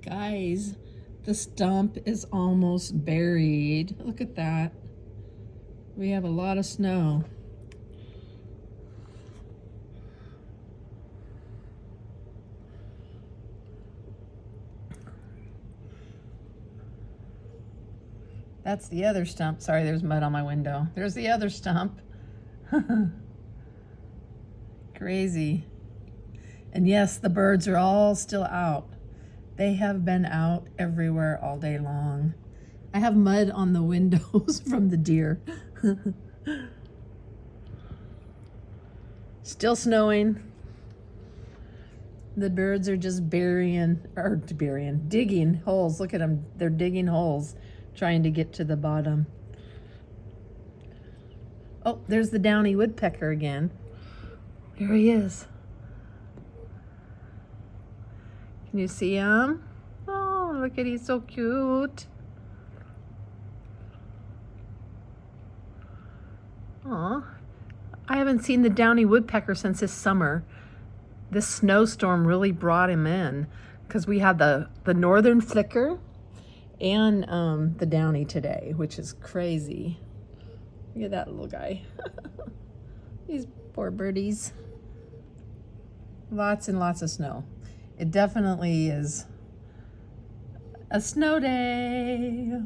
Guys, the stump is almost buried. Look at that. We have a lot of snow. That's the other stump. Sorry, there's mud on my window. There's the other stump. Crazy. And yes, the birds are all still out. They have been out everywhere all day long. I have mud on the windows from the deer. Still snowing. The birds are just digging holes. Look at them. They're digging holes, trying to get to the bottom. Oh, there's the downy woodpecker again. There he is. Can you see him? Oh, look at, he's so cute. Aw, I haven't seen the downy woodpecker since this summer. This snowstorm really brought him in because we had the northern flicker and the downy today, which is crazy. Look at that little guy. These poor birdies. Lots and lots of snow. It definitely is a snow day.